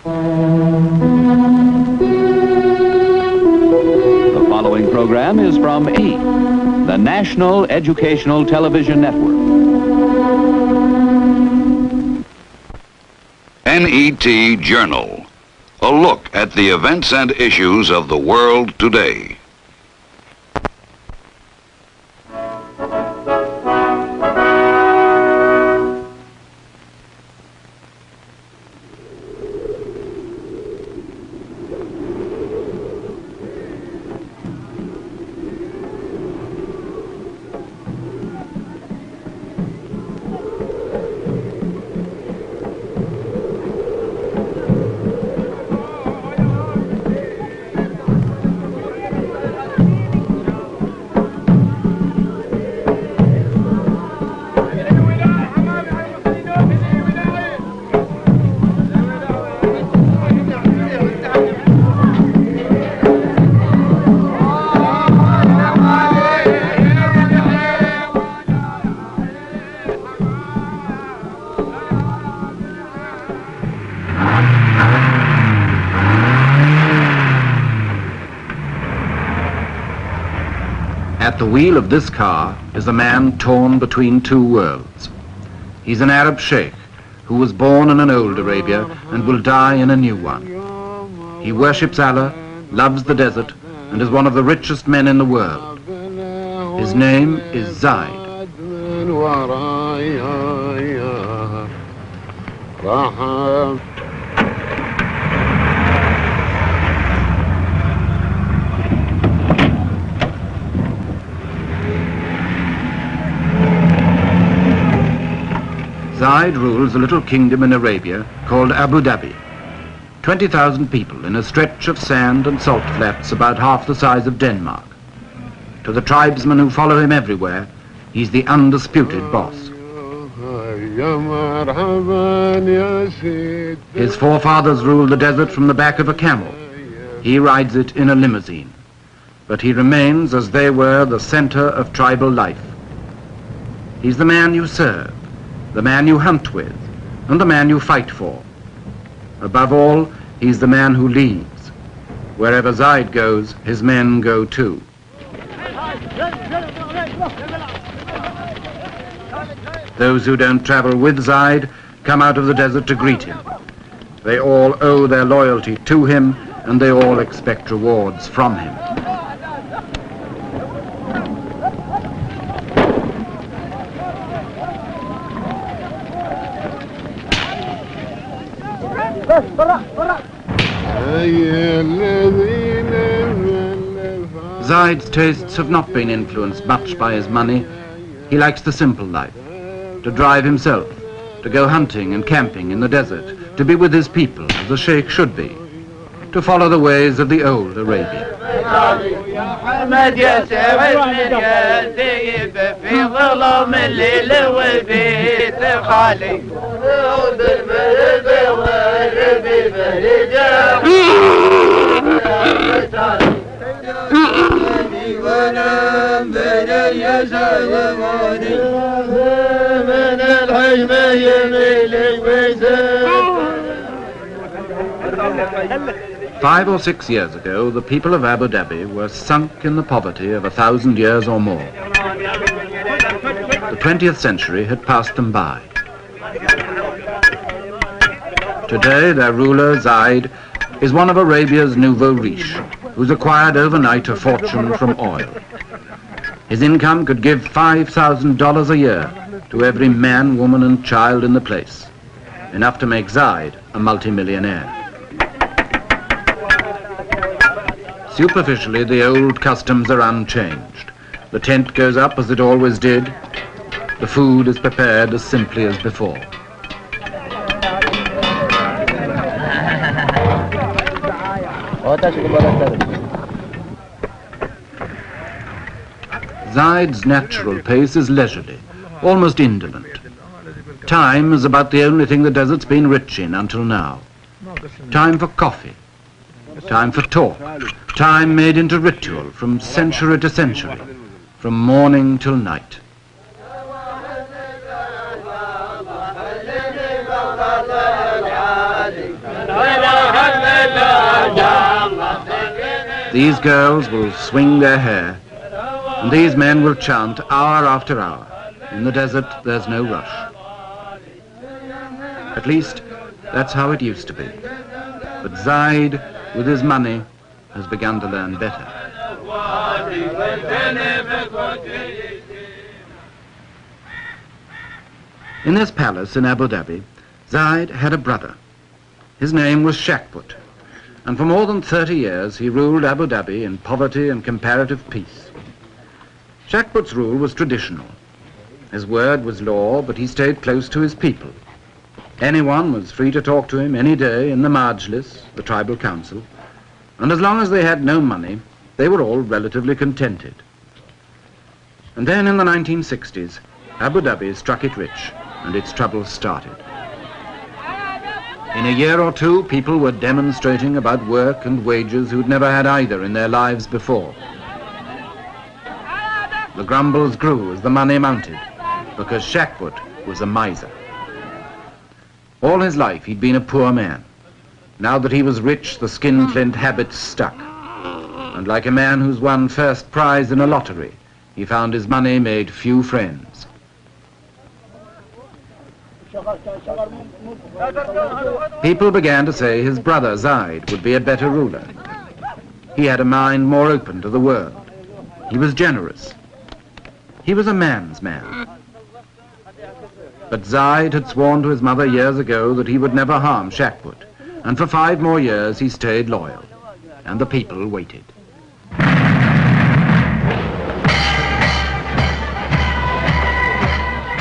The following program is from E, the National Educational Television Network. NET Journal, a look at the events and issues of the world today. At the wheel of this car is a man torn between two worlds. He's an Arab sheikh who was born in an old Arabia and will die in a new one. He worships Allah, loves the desert, and is one of the richest men in the world. His name is Zaid. Zaid rules a little kingdom in Arabia called Abu Dhabi. 20,000 people in a stretch of sand and salt flats about half the size of Denmark. To the tribesmen who follow him everywhere, he's the undisputed boss. His forefathers ruled the desert from the back of a camel. He rides it in a limousine. But he remains, as they were, the center of tribal life. He's the man you serve, the man you hunt with, and the man you fight for. Above all, he's the man who leads. Wherever Zaid goes, his men go too. Those who don't travel with Zaid come out of the desert to greet him. They all owe their loyalty to him, and they all expect rewards from him. Zaid's tastes have not been influenced much by his money. He likes the simple life, to drive himself, to go hunting and camping in the desert, to be with his people as a sheikh should be, to follow the ways of the old Arabia. Five or 6 years ago, the people of Abu Dhabi were sunk in the poverty of 1,000 years or more. The 20th century had passed them by. Today, their ruler, Zaid, is one of Arabia's nouveau riche, who's acquired overnight a fortune from oil. His income could give $5,000 a year to every man, woman, and child in the place, enough to make Zaid a multimillionaire. Superficially, the old customs are unchanged. The tent goes up as it always did. The food is prepared as simply as before. Zaid's natural pace is leisurely, almost indolent. Time is about the only thing the desert's been rich in until now. Time for coffee, time for talk, time made into ritual from century to century, from morning till night. These girls will swing their hair, and these men will chant hour after hour. In the desert, there's no rush. At least, that's how it used to be. But Zaid, with his money, has begun to learn better. In this palace in Abu Dhabi, Zaid had a brother. His name was Shakput, and for more than 30 years he ruled Abu Dhabi in poverty and comparative peace. Shakput's rule was traditional. His word was law, but he stayed close to his people. Anyone was free to talk to him any day in the Majlis, the tribal council, and as long as they had no money, they were all relatively contented. And then in the 1960s, Abu Dhabi struck it rich, and its troubles started. In a year or two, people were demonstrating about work and wages who'd never had either in their lives before. The grumbles grew as the money mounted, because Shakput was a miser. All his life he'd been a poor man. Now that he was rich, the skinflint habits stuck. And like a man who's won first prize in a lottery, he found his money made few friends. People began to say his brother Zaid would be a better ruler. He had a mind more open to the world. He was generous. He was a man's man. But Zaid had sworn to his mother years ago that he would never harm Shakput, and for 5 more years he stayed loyal, and the people waited.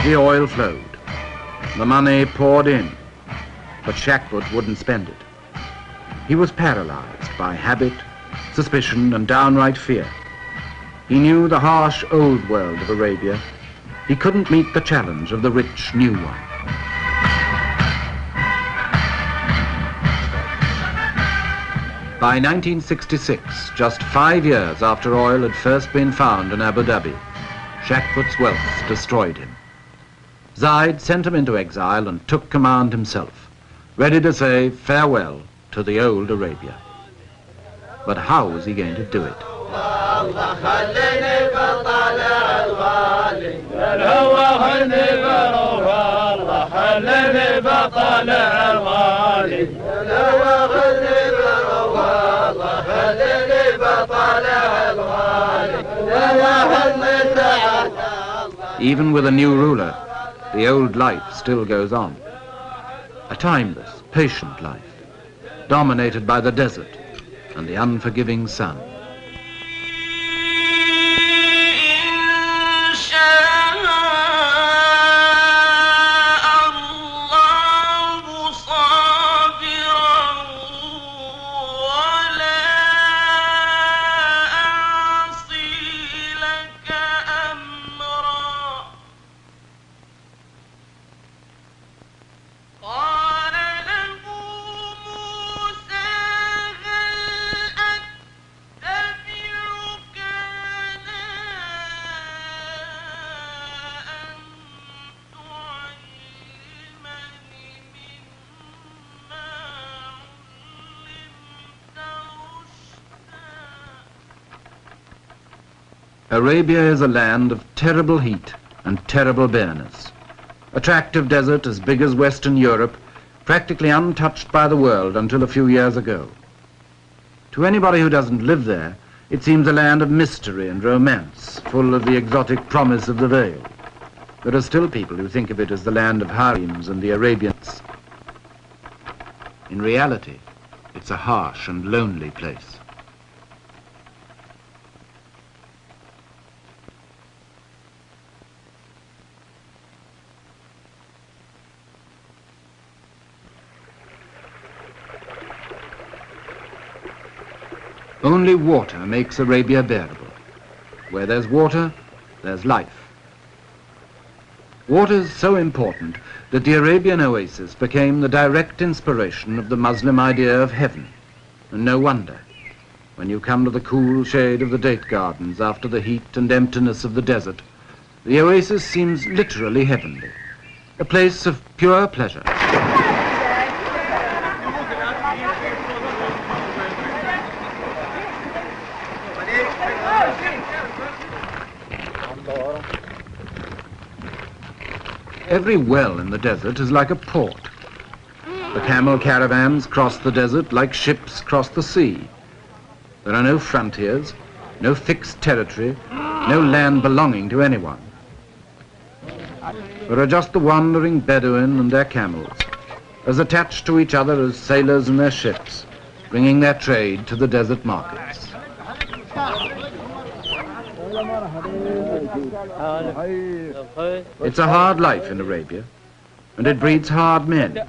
The oil flowed. The money poured in, but Shakput wouldn't spend it. He was paralyzed by habit, suspicion, and downright fear. He knew the harsh old world of Arabia. He couldn't meet the challenge of the rich new one. By 1966, just 5 years after oil had first been found in Abu Dhabi, Shakput's wealth destroyed him. Zaid sent him into exile and took command himself, ready to say farewell to the old Arabia. But how was he going to do it? Even with a new ruler, the old life still goes on. A timeless, patient life, dominated by the desert and the unforgiving sun. Arabia is a land of terrible heat and terrible bareness. A tract of desert as big as Western Europe, practically untouched by the world until a few years ago. To anybody who doesn't live there, it seems a land of mystery and romance, full of the exotic promise of the veil. There are still people who think of it as the land of harems and the Arabians. In reality, it's a harsh and lonely place. Only water makes Arabia bearable. Where there's water, there's life. Water is so important that the Arabian oasis became the direct inspiration of the Muslim idea of heaven. And no wonder, when you come to the cool shade of the date gardens after the heat and emptiness of the desert, the oasis seems literally heavenly, a place of pure pleasure. Every well in the desert is like a port. The camel caravans cross the desert like ships cross the sea. There are no frontiers, no fixed territory, no land belonging to anyone. There are just the wandering Bedouin and their camels, as attached to each other as sailors and their ships, bringing their trade to the desert markets. It's a hard life in Arabia, and it breeds hard men,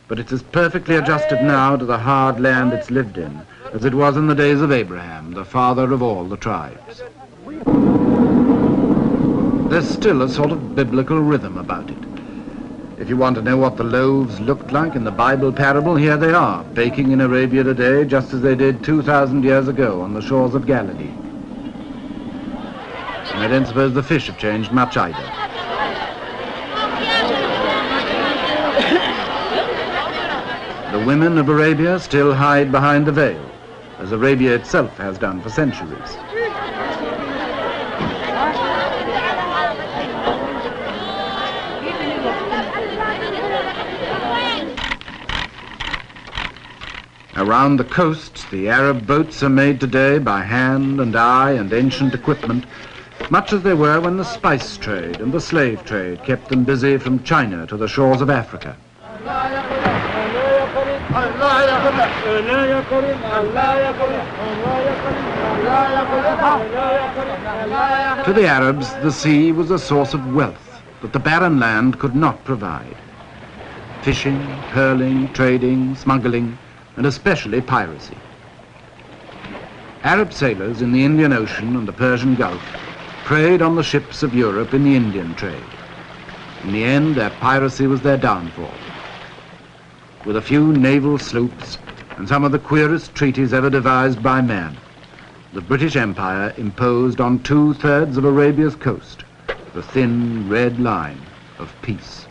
but it's as perfectly adjusted now to the hard land it's lived in as it was in the days of Abraham, the father of all the tribes. There's still a sort of biblical rhythm about it. If you want to know what the loaves looked like in the Bible parable, here they are, baking in Arabia today just as they did 2,000 years ago on the shores of Galilee. And I don't suppose the fish have changed much either. The women of Arabia still hide behind the veil, as Arabia itself has done for centuries. Around the coasts, the Arab boats are made today by hand and eye and ancient equipment, much as they were when the spice trade and the slave trade kept them busy from China to the shores of Africa. To the Arabs, the sea was a source of wealth that the barren land could not provide. Fishing, pearling, trading, smuggling, and especially piracy. Arab sailors in the Indian Ocean and the Persian Gulf preyed on the ships of Europe in the Indian trade. In the end, their piracy was their downfall. With a few naval sloops and some of the queerest treaties ever devised by man, the British Empire imposed on 2/3 of Arabia's coast the thin red line of peace.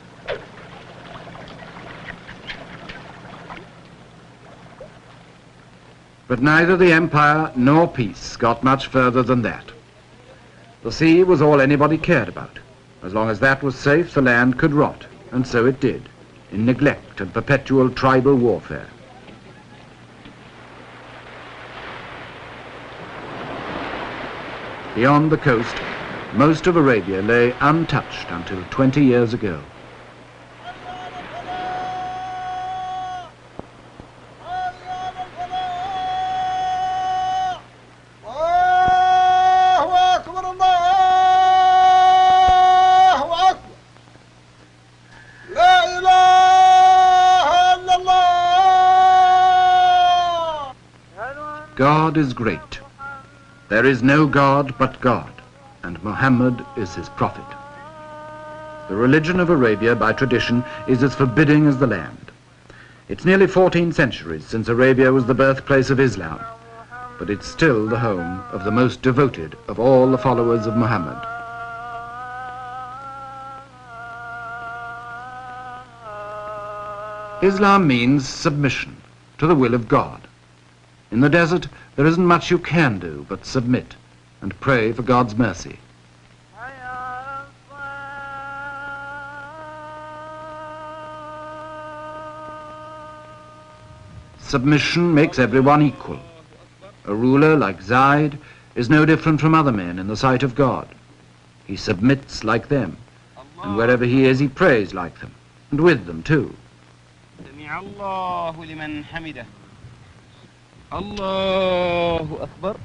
But neither the empire nor peace got much further than that. The sea was all anybody cared about. As long as that was safe, the land could rot, and so it did, in neglect and perpetual tribal warfare. Beyond the coast, most of Arabia lay untouched until 20 years ago. God is great. There is no God but God, and Muhammad is his prophet. The religion of Arabia, by tradition, is as forbidding as the land. It's nearly 14 centuries since Arabia was the birthplace of Islam, but it's still the home of the most devoted of all the followers of Muhammad. Islam means submission to the will of God. In the desert, there isn't much you can do but submit and pray for God's mercy. Submission makes everyone equal. A ruler like Zaid is no different from other men in the sight of God. He submits like them, and wherever he is, he prays like them, and with them too. Allahu Akbar.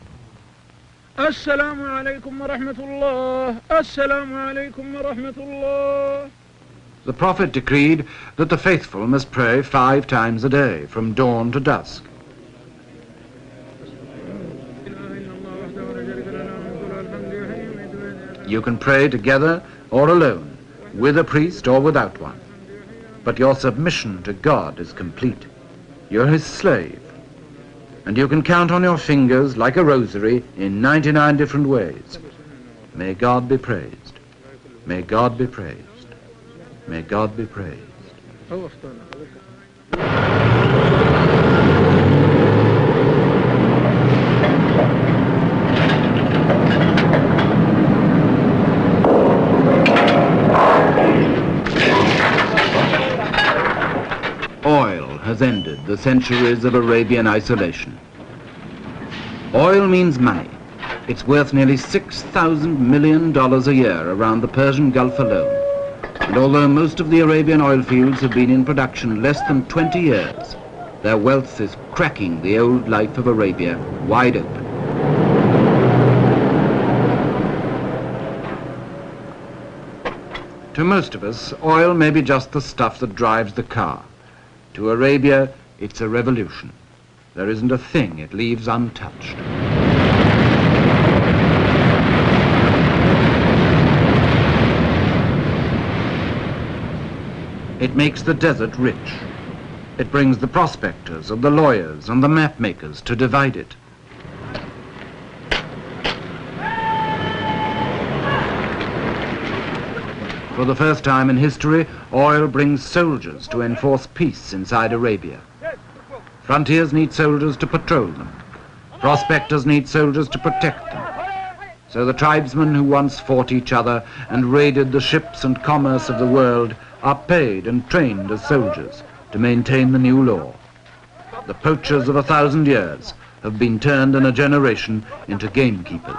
Assalamu alaikum wa rahmatullah. Assalamu alaikum wa rahmatullah. The Prophet decreed that the faithful must pray 5 times a day, from dawn to dusk. You can pray together or alone, with a priest or without one. But your submission to God is complete. You're his slave. And you can count on your fingers like a rosary in 99 different ways. May God be praised. May God be praised. May God be praised. ended the centuries of Arabian isolation. Oil means money. It's worth nearly $6,000 million a year around the Persian Gulf alone. And although most of the Arabian oil fields have been in production less than 20 years, their wealth is cracking the old life of Arabia wide open. To most of us, oil may be just the stuff that drives the car. To Arabia, it's a revolution. There isn't a thing it leaves untouched. It makes the desert rich. It brings the prospectors and the lawyers and the map makers to divide it. For the first time in history, oil brings soldiers to enforce peace inside Arabia. Frontiers need soldiers to patrol them. Prospectors need soldiers to protect them. So the tribesmen who once fought each other and raided the ships and commerce of the world are paid and trained as soldiers to maintain the new law. The poachers of 1,000 years have been turned in a generation into gamekeepers.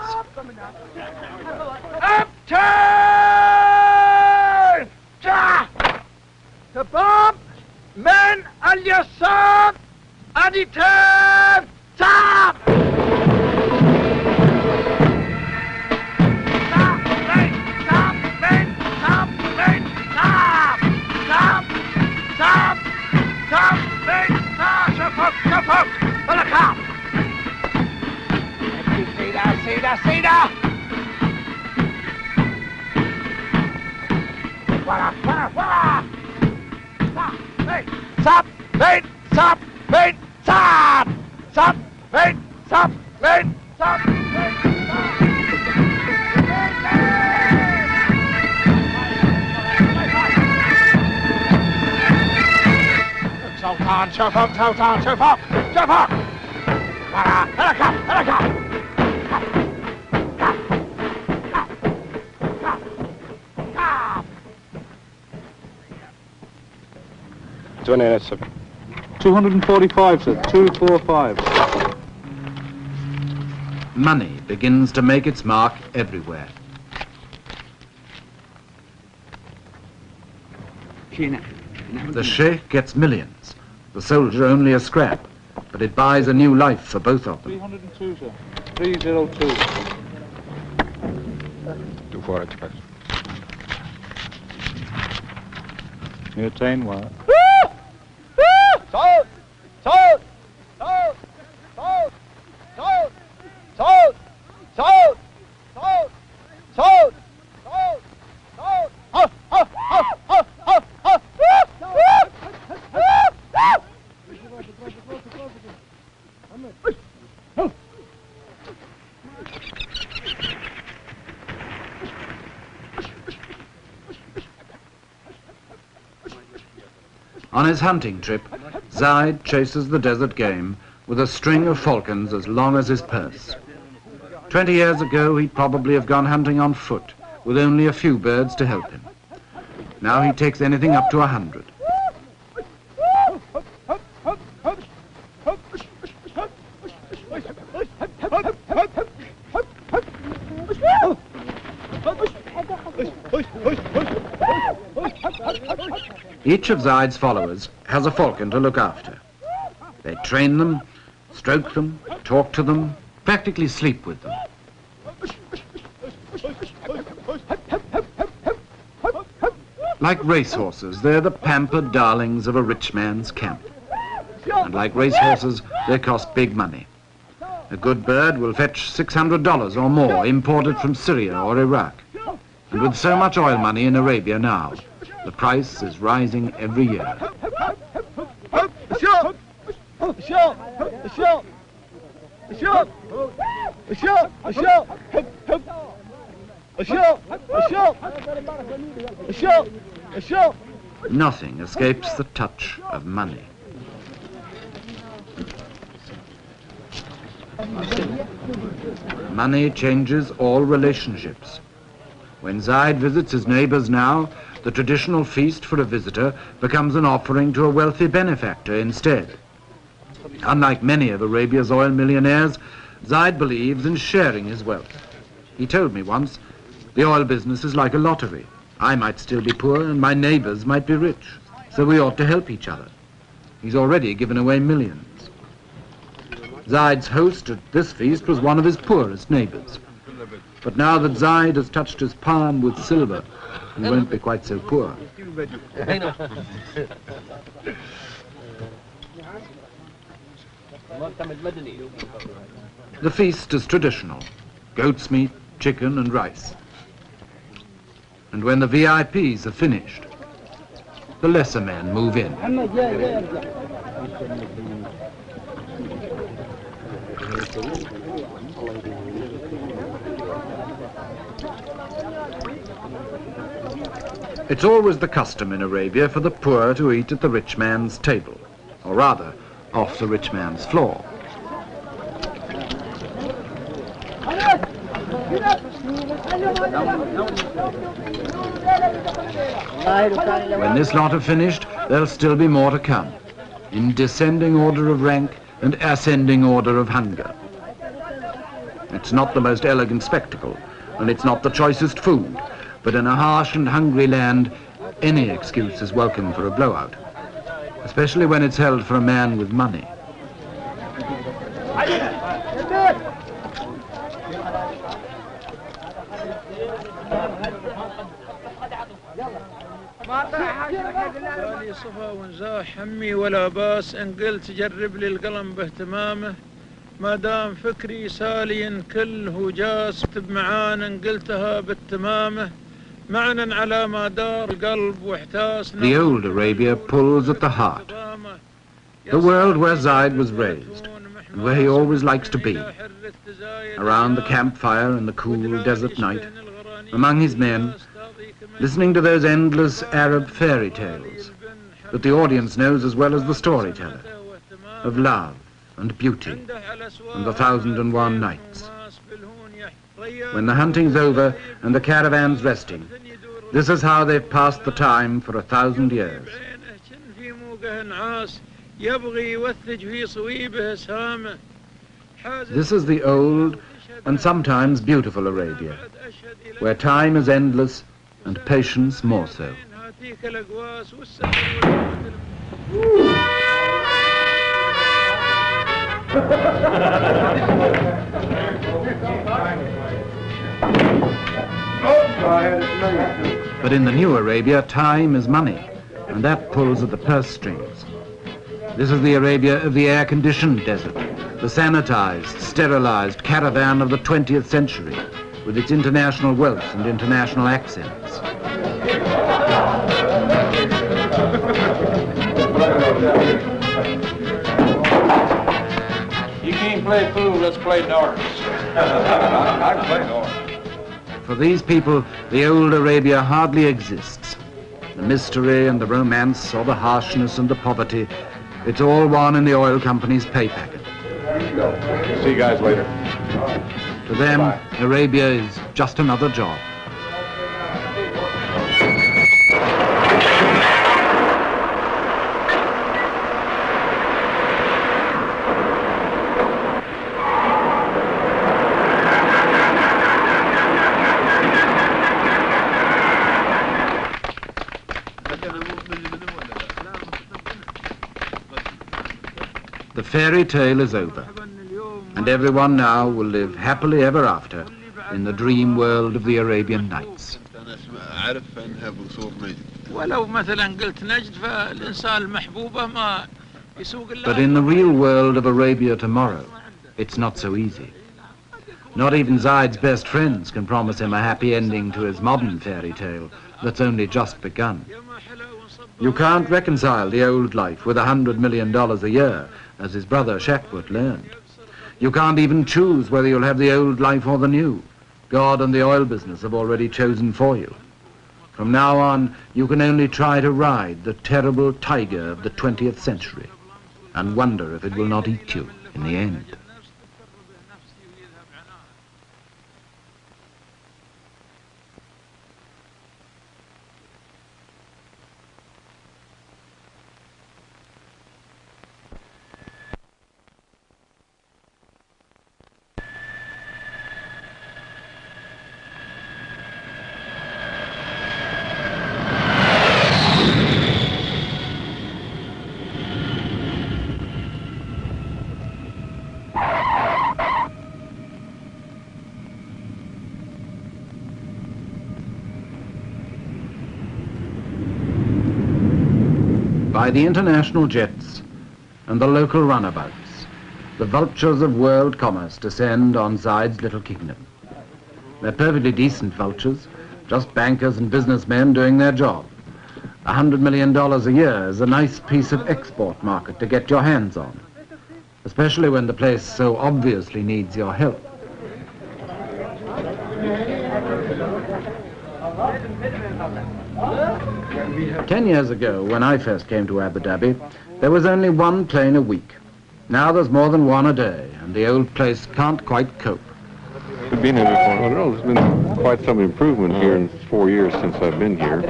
Upturn! Tabab! Men al-Yasar! Aditab! Tab! Sida! Wala! Sap! Wait! Sap! Wait! Sap! Sap! Wait! Sap! Wait! Sap! Sultan! Sultan! Sultan! Sultan! Sultan! Wala! Helakam! 245, sir. 245. Money begins to make its mark everywhere. The sheikh gets millions, the soldier only a scrap, but it buys a new life for both of them. 302, sir. 302. 245. Near train wire. Sold! Sold! Sold! Sold! Sold! Sold! Sold! Sold! Sold! Sold! Sold! Ho! Ho! Ho! Ho! Ho! Ho! On his hunting trip, Zaid chases the desert game with a string of falcons as long as his purse. 20 years ago, he'd probably have gone hunting on foot, with only a few birds to help him. Now he takes anything up to 100. Each of Zaid's followers has a falcon to look after. They train them, stroke them, talk to them, practically sleep with them. Like racehorses, they're the pampered darlings of a rich man's camp. And like racehorses, they cost big money. A good bird will fetch $600 or more imported from Syria or Iraq. And with so much oil money in Arabia now, the price is rising every year. Nothing escapes the touch of money. Money changes all relationships. When Zaid visits his neighbors now, the traditional feast for a visitor becomes an offering to a wealthy benefactor instead. Unlike many of Arabia's oil millionaires, Zaid believes in sharing his wealth. He told me once, the oil business is like a lottery. I might still be poor and my neighbors might be rich, so we ought to help each other. He's already given away millions. Zaid's host at this feast was one of his poorest neighbors. But now that Zaid has touched his palm with silver, he won't be quite so poor. The feast is traditional: goat's meat, chicken and rice. And when the VIPs have finished, the lesser men move in. It's always the custom in Arabia for the poor to eat at the rich man's table, or rather, off the rich man's floor. When this lot have finished, there'll still be more to come, in descending order of rank and ascending order of hunger. It's not the most elegant spectacle, and it's not the choicest food, but in a harsh and hungry land, any excuse is welcome for a blowout, especially when it's held for a man with money. لي صفا ونزاح همي ولا باس ان قلت جرب لي القلم باهتمامه ما دام فكري سالي كل هجاس اكتب معانا ان قلتها بالتمامه معنا على ما دار القلب واحتاس. The old Arabia pulls at the heart, the world where Zaid was raised, and where he always likes to be, around the campfire in the cool desert night, among his men, listening to those endless Arab fairy tales that the audience knows as well as the storyteller, of love and beauty and the 1001 nights. When the hunting's over and the caravan's resting, this is how they've passed the time for 1,000 years. This is the old and sometimes beautiful Arabia, where time is endless and patience more so. But in the new Arabia, time is money, and that pulls at the purse strings. This is the Arabia of the air-conditioned desert, the sanitized, sterilized caravan of the 20th century, with its international wealth and international accents. You can't play pool, let's play darts. I can play darts. For these people, the old Arabia hardly exists. The mystery and the romance, or the harshness and the poverty, it's all one in the oil company's pay packet. See you guys later. To them, Arabia is just another job. The fairy tale is over, and everyone now will live happily ever after in the dream world of the Arabian Nights. But in the real world of Arabia tomorrow, it's not so easy. Not even Zaid's best friends can promise him a happy ending to his modern fairy tale that's only just begun. You can't reconcile the old life with $100 million a year, as his brother Shakbut learned. You can't even choose whether you'll have the old life or the new. God and the oil business have already chosen for you. From now on, you can only try to ride the terrible tiger of the 20th century and wonder if it will not eat you in the end. by the international jets and the local runabouts, the vultures of world commerce descend on Zayed's little kingdom. They're perfectly decent vultures, just bankers and businessmen doing their job. $100 million a year is a nice piece of export market to get your hands on, especially when the place so obviously needs your help. Ten years ago, when I first came to Abu Dhabi, there was only one plane a week. Now there's more than one a day, and the old place can't quite cope. We've been here before. I don't know, there's been quite some improvement here in 4 years since I've been here.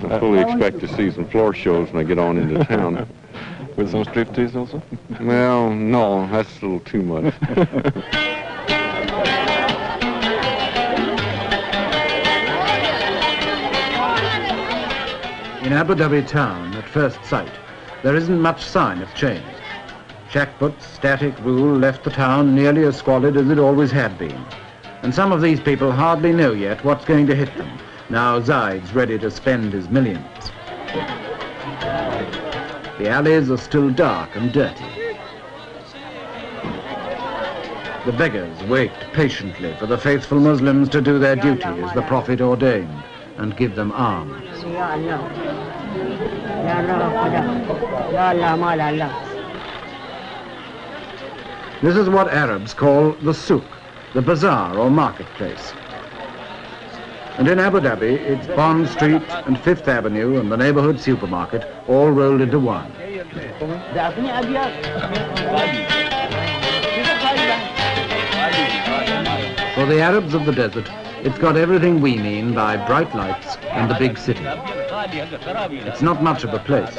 I fully expect to see some floor shows when I get on into town. With some striptease also? Well, no, that's a little too much. In Abu Dhabi town, at first sight, there isn't much sign of change. Shackput's static rule left the town nearly as squalid as it always had been. And some of these people hardly know yet what's going to hit them, now Zayed's ready to spend his millions. The alleys are still dark and dirty. The beggars wait patiently for the faithful Muslims to do their duty as the Prophet ordained and give them alms. This is what Arabs call the souk, the bazaar or marketplace. And in Abu Dhabi, it's Bond Street and Fifth Avenue and the neighborhood supermarket all rolled into one. For the Arabs of the desert, it's got everything we mean by bright lights and the big city. It's not much of a place,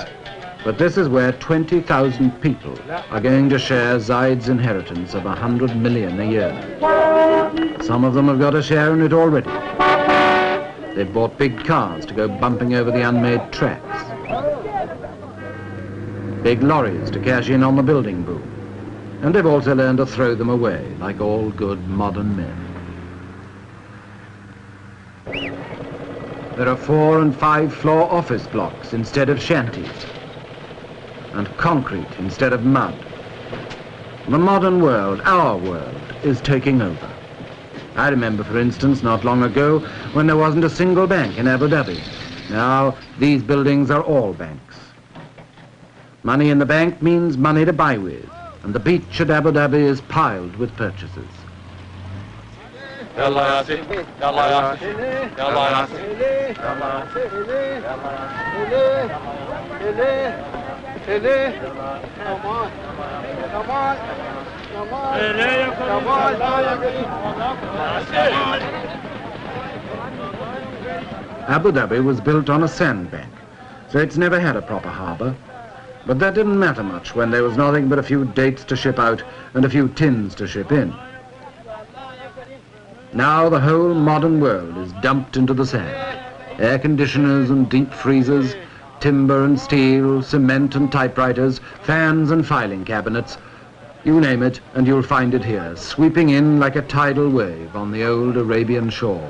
but this is where 20,000 people are going to share Zayed's inheritance of 100 million a year. Some of them have got a share in it already. They've bought big cars to go bumping over the unmade tracks. Big lorries to cash in on the building boom. And they've also learned to throw them away, like all good modern men. There are 4- and 5-floor office blocks instead of shanties, and concrete instead of mud. The modern world, our world, is taking over. I remember, for instance, not long ago, when there wasn't a single bank in Abu Dhabi. Now, these buildings are all banks. Money in the bank means money to buy with, and the beach at Abu Dhabi is piled with purchases. Abu Dhabi was built on a sandbank, so it's never had a proper harbour. But that didn't matter much when there was nothing but a few dates to ship out and a few tins to ship in. Now the whole modern world is dumped into the sand. Air conditioners and deep freezers, timber and steel, cement and typewriters, fans and filing cabinets. You name it and you'll find it here, sweeping in like a tidal wave on the old Arabian shore.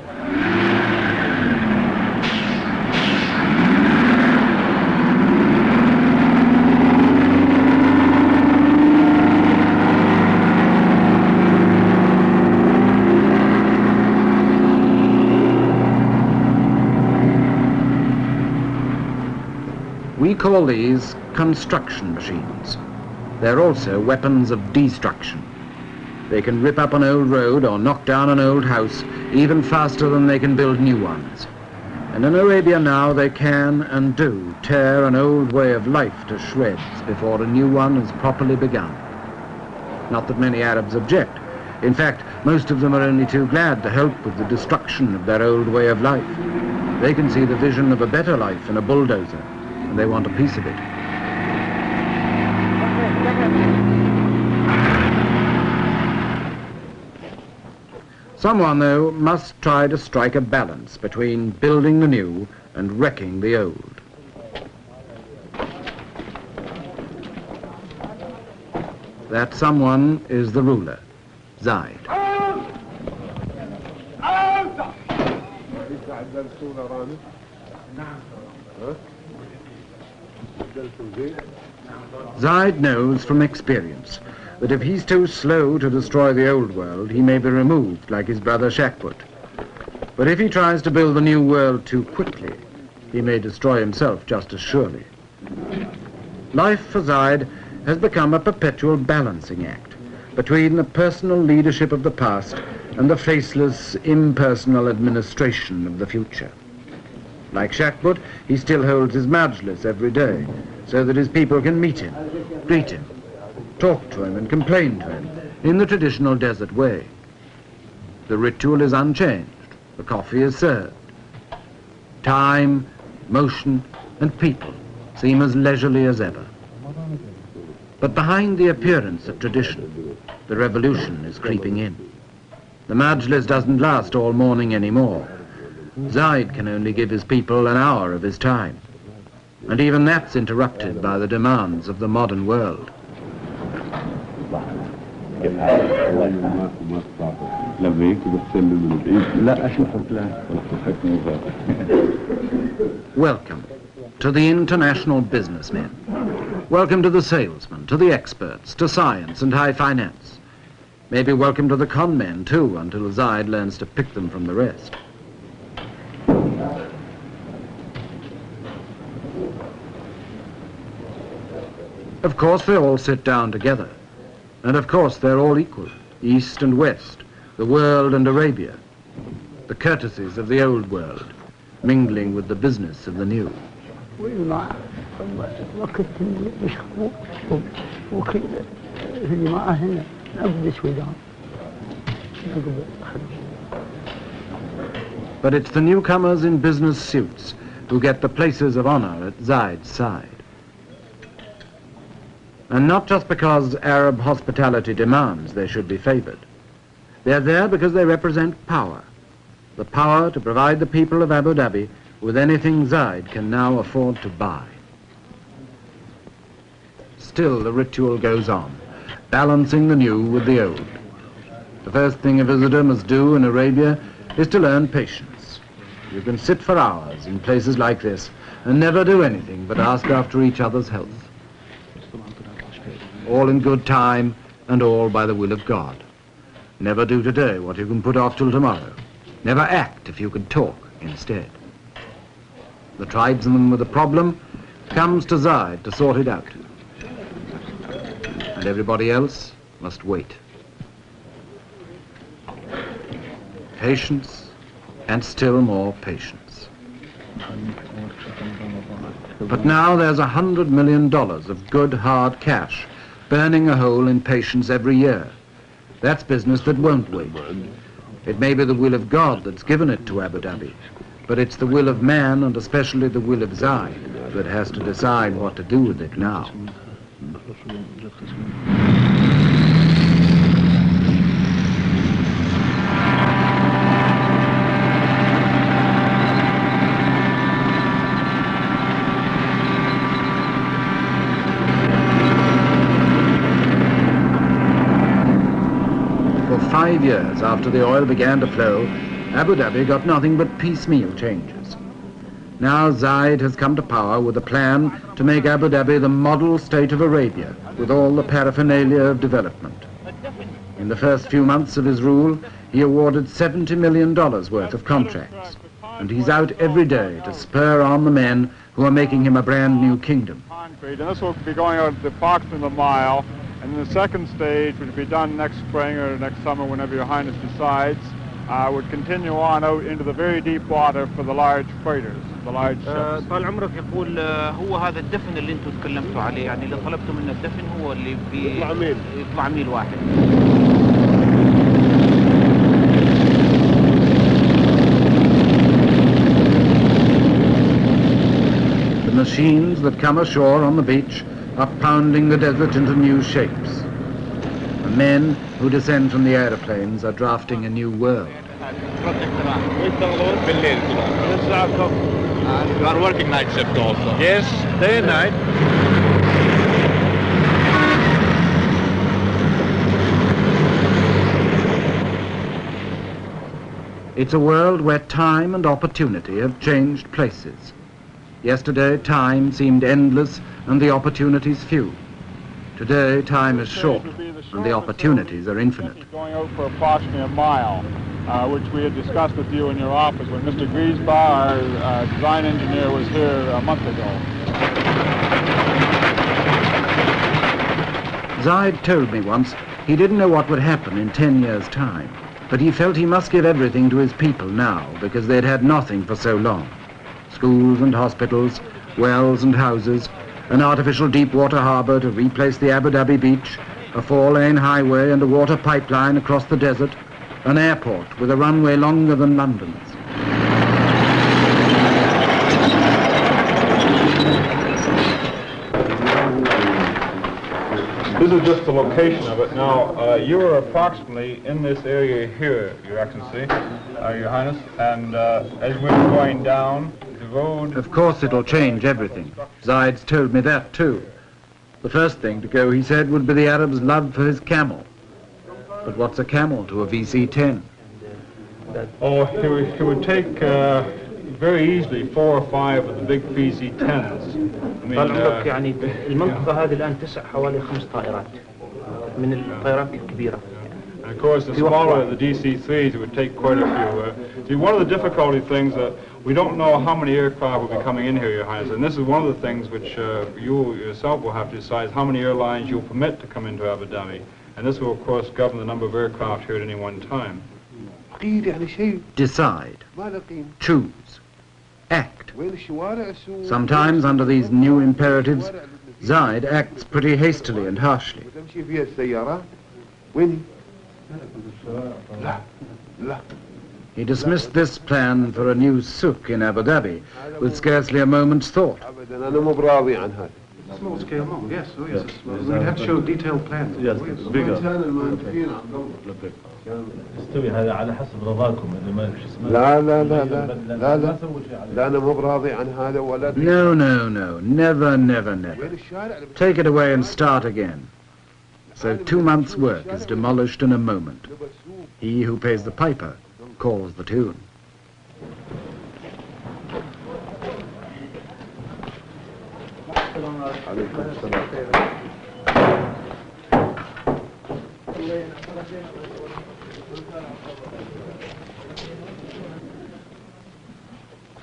We call these construction machines. They're also weapons of destruction. They can rip up an old road or knock down an old house even faster than they can build new ones. And in Arabia now they can and do tear an old way of life to shreds before a new one is properly begun. Not that many Arabs object. In fact, most of them are only too glad to help with the destruction of their old way of life. They can see the vision of a better life in a bulldozer, and they want a piece of it. Someone, though, must try to strike a balance between building the new and wrecking the old. That someone is the ruler, Zayed. Zaid knows from experience that if he's too slow to destroy the old world, he may be removed like his brother Shakput. But if he tries to build the new world too quickly, he may destroy himself just as surely. Life for Zaid has become a perpetual balancing act between the personal leadership of the past and the faceless, impersonal administration of the future. Like Shakput, he still holds his majlis every day, so that his people can meet him, greet him, talk to him and complain to him in the traditional desert way. The ritual is unchanged. The coffee is served. Time, motion and people seem as leisurely as ever. But behind the appearance of tradition, the revolution is creeping in. The majlis doesn't last all morning anymore. Zaid can only give his people an hour of his time. And even that's interrupted by the demands of the modern world. Welcome to the international businessmen. Welcome to the salesmen, to the experts, to science and high finance. Maybe welcome to the con men too, until Zaid learns to pick them from the rest. Of course they all sit down together. And of course they're all equal, East and West, the world and Arabia. The courtesies of the old world, mingling with the business of the new. But it's the newcomers in business suits who get the places of honor at Zaid's side. And not just because Arab hospitality demands they should be favored. They're there because they represent power. The power to provide the people of Abu Dhabi with anything Zaid can now afford to buy. Still the ritual goes on, balancing the new with the old. The first thing a visitor must do in Arabia is to learn patience. You can sit for hours in places like this and never do anything but ask after each other's health. All in good time and all by the will of God. Never do today what you can put off till tomorrow. Never act if you can talk instead. The tribesman with a problem comes to Zaid to sort it out. And everybody else must wait. Patience and still more patience. But now there's $100 million of good hard cash burning a hole in patience every year. That's business that won't wait. It may be the will of God that's given it to Abu Dhabi, but it's the will of man, and especially the will of Zaid, that has to decide what to do with it now. For 5 years after the oil began to flow, Abu Dhabi got nothing but piecemeal changes. Now Zaid has come to power with a plan to make Abu Dhabi the model state of Arabia, with all the paraphernalia of development. In the first few months of his rule, he awarded $70 million worth of contracts, and he's out every day to spur on the men who are making him a brand new kingdom. And this will be going out approximately a mile, and the second stage, which will be done next spring or next summer, whenever Your Highness decides, would continue on out into the very deep water for the large freighters, the large ships. طال عمرك يقول هو هذا الدفن اللي انتم تكلمتوا عليه، يعني اللي طلبتوا منه الدفن هو اللي يطلع ميل واحد. The machines that come ashore on the beach are pounding the desert into new shapes. The men who descend from the aeroplanes are drafting a new world. You are working night shift also? Yes, day and night. It's a world where time and opportunity have changed places. Yesterday, time seemed endless and the opportunities few. Today, time is short and the opportunities are infinite. Going out for approximately a mile, which we had discussed with you in your office when Mr. Griesbach, our design engineer, was here a month ago. Zaid told me once he didn't know what would happen in 10 years' time, but he felt he must give everything to his people now because they'd had nothing for so long. Schools and hospitals, wells and houses, an artificial deep water harbour to replace the Abu Dhabi beach, a 4-lane highway and a water pipeline across the desert, an airport with a runway longer than London's. This is just the location of it. Now, you are approximately in this area here, Your Excellency, Your Highness, and as we're going down the road... Of course it'll change everything. Zaid's told me that too. The first thing to go, he said, would be the Arab's love for his camel. But what's a camel to a VC-10? Oh, he would take very easily 4 or 5 of the big VC-10s. طال يعني المنطقة هذه الآن تسع حوالي 5 طائرات من الطائرات الكبيرة. And of course, the smaller the DC-3s, it would take quite a few. See, one of the difficulty things that we don't know how many aircraft will be coming in here, Your Highness, and this is one of the things which you yourself will have to decide is how many airlines you'll permit to come into Abu Dhabi. And this will, of course, govern the number of aircraft here at any one time. Decide. Choose. Act. Sometimes, under these new imperatives, Zaid acts pretty hastily and harshly. He dismissed this plan for a new souk in Abu Dhabi with scarcely a moment's thought. Small scale, no, yes, oh yes. We'd have to show detailed plans. Yes, bigger. هذا على حسب رضاكم اللي ما فيش اسمه. لا لا لا لا لا لا لا أنا مو براضي عن هذا ولا. No, no, no, never, never, never. Take it away and start again. So 2 months' work is demolished in a moment. He who pays the piper calls the tune.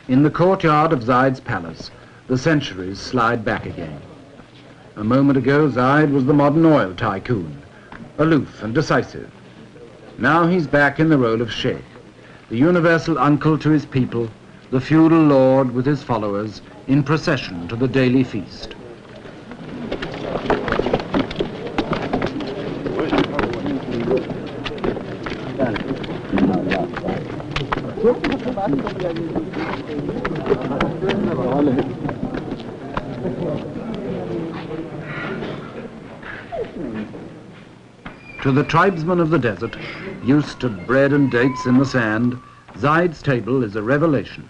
In the courtyard of Zaid's palace, the centuries slide back again. A moment ago, Zaid was the modern oil tycoon, aloof and decisive. Now he's back in the role of sheikh, the universal uncle to his people, the feudal lord with his followers, in procession to the daily feast. To the tribesmen of the desert, used to bread and dates in the sand, Zaid's table is a revelation.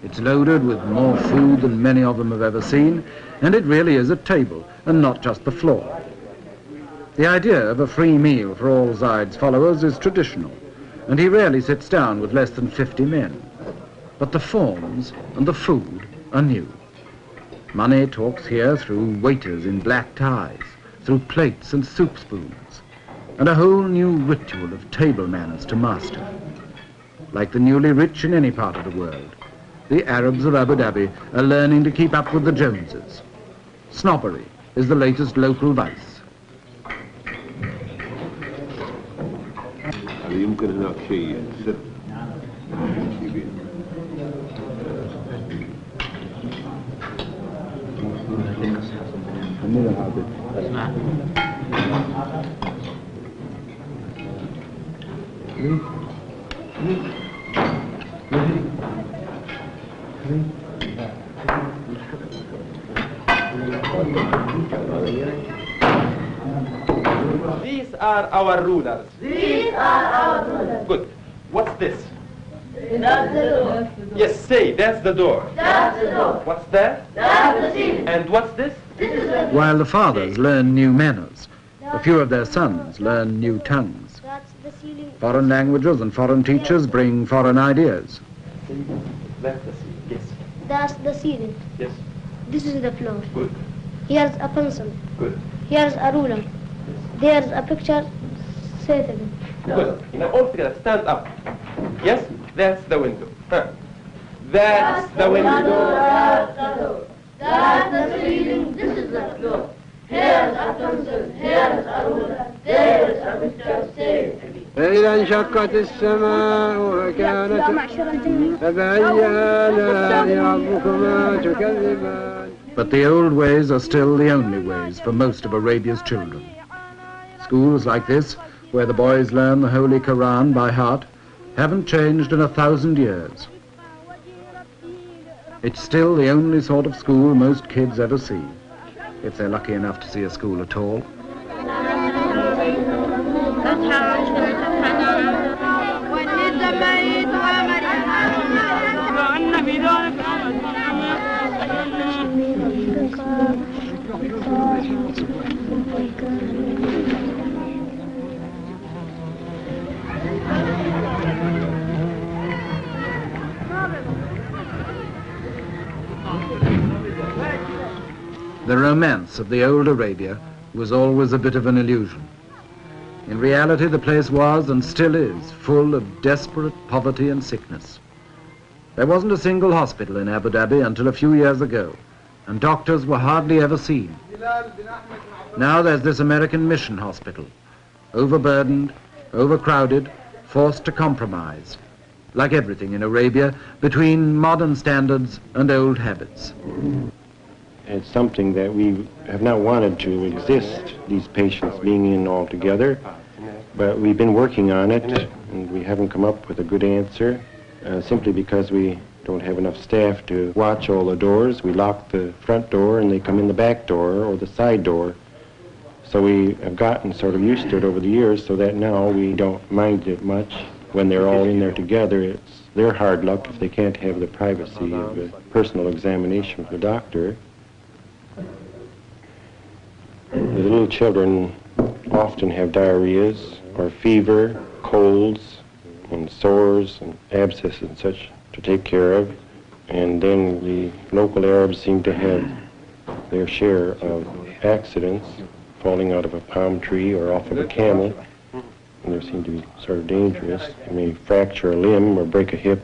It's loaded with more food than many of them have ever seen, and it really is a table, and not just the floor. The idea of a free meal for all Zaid's followers is traditional, and he rarely sits down with less than 50 men. But the forms and the food are new. Money talks here through waiters in black ties, through plates and soup spoons, and a whole new ritual of table manners to master. Like the newly rich in any part of the world, the Arabs of Abu Dhabi are learning to keep up with the Joneses. Snobbery is the latest local vice. يمكن هناك شيء سر. These are our rulers. These are our rulers. Good. What's this? That's the door. Yes, say, that's the door. That's the door. What's that? That's the ceiling. And what's this? This is the... While the fathers learn new manners, a few of their sons learn new tongues. That's the ceiling. Foreign languages and foreign teachers bring foreign ideas. That's the ceiling, yes. That's the ceiling. Yes. This is the floor. Good. Here's a pencil. Good. Here's a ruler. There's a picture. Say it again. Good. Now all together, stand up. Yes, that's the window. Huh. That's the window. That's the door. That's the ceiling. This is the floor. Here's a pencil. Here's a ruler. There's a picture. Say it again. فإذا انشقت السماء وكانت فبأي آلاء ربكما تكذبان. But the old ways are still the only ways for most of Arabia's children. Schools like this, where the boys learn the Holy Quran by heart, haven't changed in 1,000 years. It's still the only sort of school most kids ever see, if they're lucky enough to see a school at all. The romance of the old Arabia was always a bit of an illusion. In reality, the place was and still is full of desperate poverty and sickness. There wasn't a single hospital in Abu Dhabi until a few years ago, and doctors were hardly ever seen. Now there's this American mission hospital, overburdened, overcrowded, forced to compromise, like everything in Arabia, between modern standards and old habits. It's something that we have not wanted to exist, these patients being in all together, but we've been working on it, and we haven't come up with a good answer, simply because we don't have enough staff to watch all the doors. We lock the front door and they come in the back door or the side door. So we have gotten sort of used to it over the years, so that now we don't mind it much. When they're all in there together, it's their hard luck if they can't have the privacy of a personal examination with the doctor. The little children often have diarrheas or fever, colds and sores and abscesses and such to take care of. And then the local Arabs seem to have their share of accidents, falling out of a palm tree or off of a camel. And they seem to be sort of dangerous. They may fracture a limb or break a hip.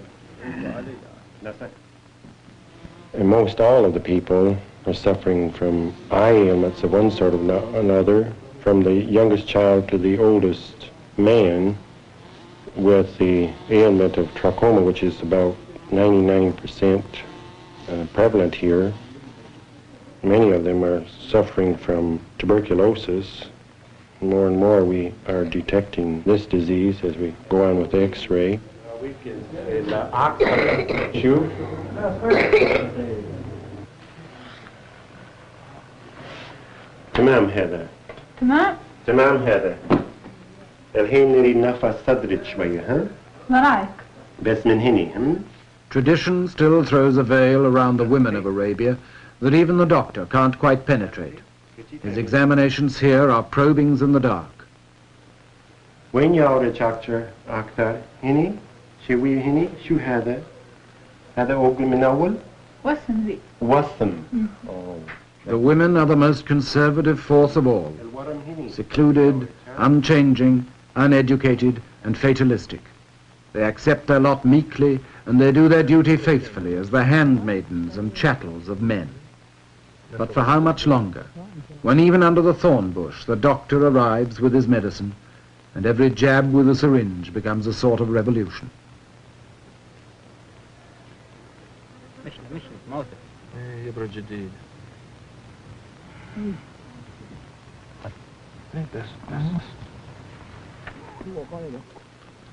And most all of the people are suffering from eye ailments of one sort or another, from the youngest child to the oldest man, with the ailment of trachoma, which is about 99% prevalent here. Many of them are suffering from tuberculosis. More and more we are detecting this disease as we go on with X-ray. تمام هذا تمام هذا الحين نريد نفس صدرك شوية ها وراك بس من هني Tradition still throws a veil around the women of Arabia that even the doctor can't quite penetrate. His examinations here are probings in the dark. وين يعرج أكثر هني شوية هني شو هذا هذا أوجل من أول وسم ذي وسم The women are the most conservative force of all, secluded, unchanging, uneducated, and fatalistic. They accept their lot meekly, and they do their duty faithfully as the handmaidens and chattels of men. But for how much longer? When even under the thorn bush the doctor arrives with his medicine, and every jab with a syringe becomes a sort of revolution.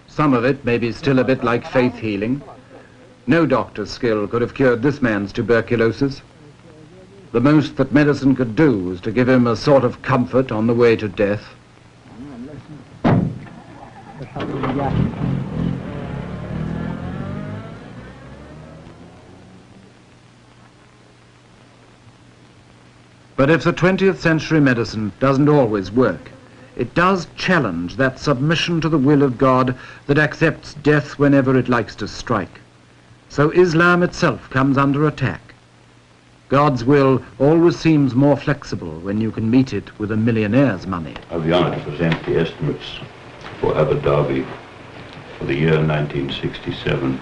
Some of it may be still a bit like faith healing. No doctor's skill could have cured this man's tuberculosis. The most that medicine could do was to give him a sort of comfort on the way to death. But if the 20th century medicine doesn't always work, it does challenge that submission to the will of God that accepts death whenever it likes to strike. So Islam itself comes under attack. God's will always seems more flexible when you can meet it with a millionaire's money. I'll be honored to present the estimates for Abu Dhabi for the year 1967.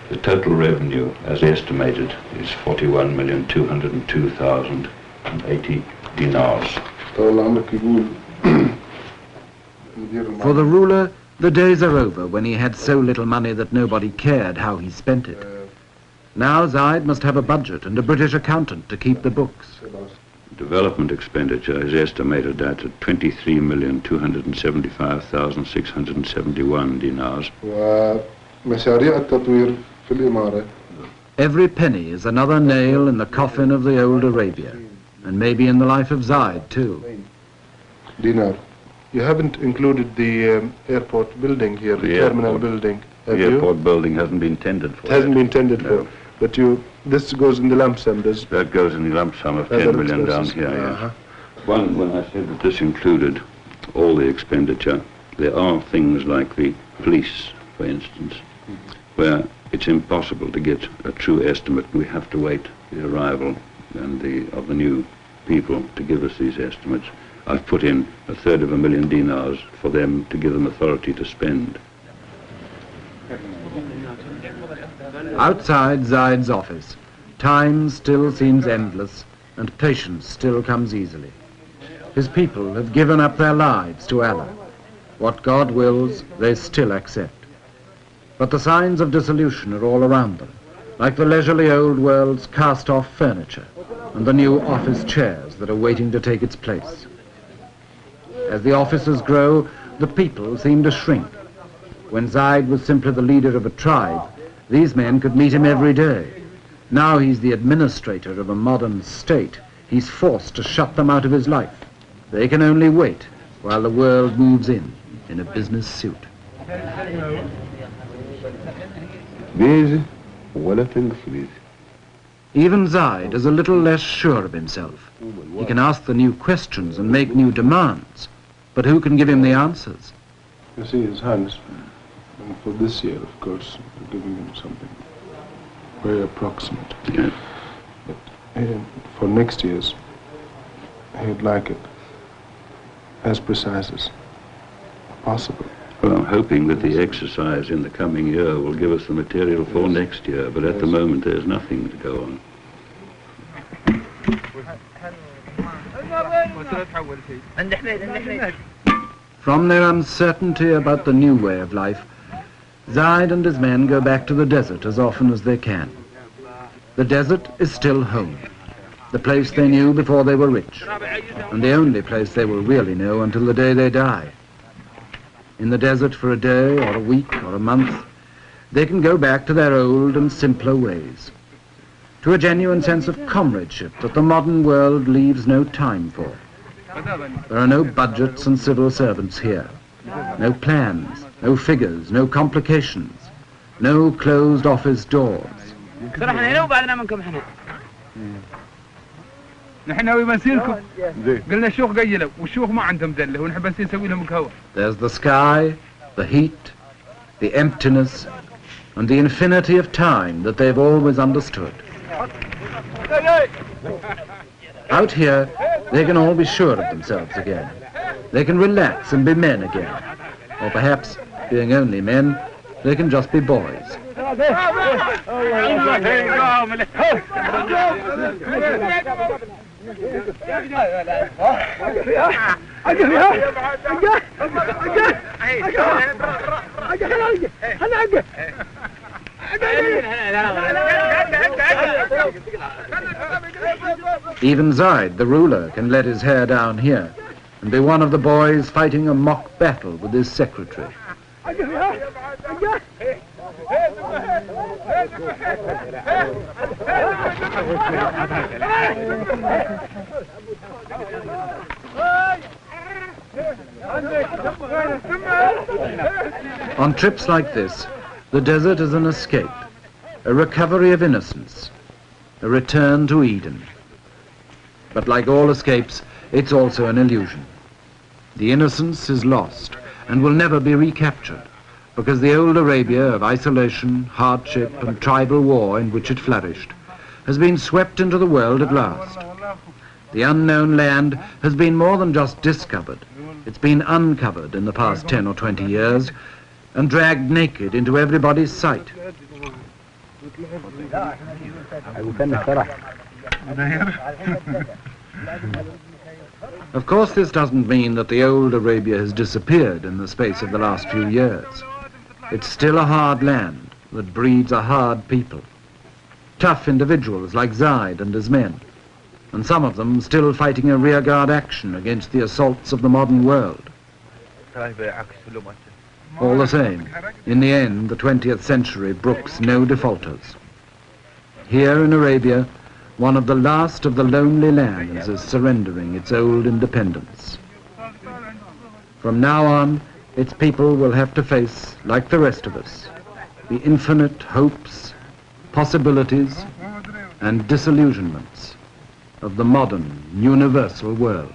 The total revenue, as estimated, is 41,202,080 dinars. For the ruler, the days are over when he had so little money that nobody cared how he spent it. Now Zaid must have a budget and a British accountant to keep the books. Development expenditure is estimated at 23,275,671 dinars. Every penny is another nail in the coffin of the old Arabia, and maybe in the life of Zaid too. Dinar. You haven't included the airport building here, the terminal building, have you? The airport building hasn't been tendered for. It hasn't been tendered for, but this goes in the lump sum, does? That goes in the lump sum of 10 million down here, yes. When I said that this included all the expenditure, there are things like the police, for instance, where it's impossible to get a true estimate. We have to wait the arrival of the new people to give us these estimates. I've put in 1/3 dinars for them to give them authority to spend. Outside Zaid's office, time still seems endless and patience still comes easily. His people have given up their lives to Allah. What God wills, they still accept. But the signs of dissolution are all around them, like the leisurely old world's cast-off furniture and the new office chairs that are waiting to take its place. As the offices grow, the people seem to shrink. When Zaid was simply the leader of a tribe, these men could meet him every day. Now he's the administrator of a modern state. He's forced to shut them out of his life. They can only wait while the world moves in a business suit. Even Zaid is a little less sure of himself. He can ask the new questions and make new demands, but who can give him the answers? You see, His Highness, and for this year, of course, we're giving him something very approximate. Yeah. But for next year's, he'd like it as precise as possible. Well, I'm hoping that the exercise in the coming year will give us the material for next year, but at the moment there's nothing to go on. From their uncertainty about the new way of life, Zaid and his men go back to the desert as often as they can. The desert is still home, the place they knew before they were rich, and the only place they will really know until the day they die. In the desert for a day or a week or a month, they can go back to their old and simpler ways, to a genuine sense of comradeship that the modern world leaves no time for. There are no budgets and civil servants here, no plans, no figures, no complications, no closed office doors. نحن ناوي بنسيلكم قلنا الشيوخ قيلوا والشيوخ ما عندهم دله ونحب نسوي لهم القهوه. There's the sky, the heat, the emptiness, and the infinity of time that they've always understood. Out here, they can all be sure of themselves again. They can relax and be men again. Or perhaps, being only men, they can just be boys. Even Zaid, the ruler, can let his hair down here and be one of the boys fighting a mock battle with his secretary. On trips like this, the desert is an escape, a recovery of innocence, a return to Eden. But like all escapes, it's also an illusion. The innocence is lost and will never be recaptured. because the old Arabia of isolation, hardship, and tribal war in which it flourished has been swept into the world at last. The unknown land has been more than just discovered. It's been uncovered in the past 10 or 20 years and dragged naked into everybody's sight. Of course, this doesn't mean that the old Arabia has disappeared in the space of the last few years. It's still a hard land that breeds a hard people. Tough individuals like Zaid and his men, and some of them still fighting a rearguard action against the assaults of the modern world. All the same, in the end, the 20th century brooks no defaulters. Here in Arabia, one of the last of the lonely lands is surrendering its old independence. From now on, its people will have to face, like the rest of us, the infinite hopes, possibilities, and disillusionments of the modern, universal world.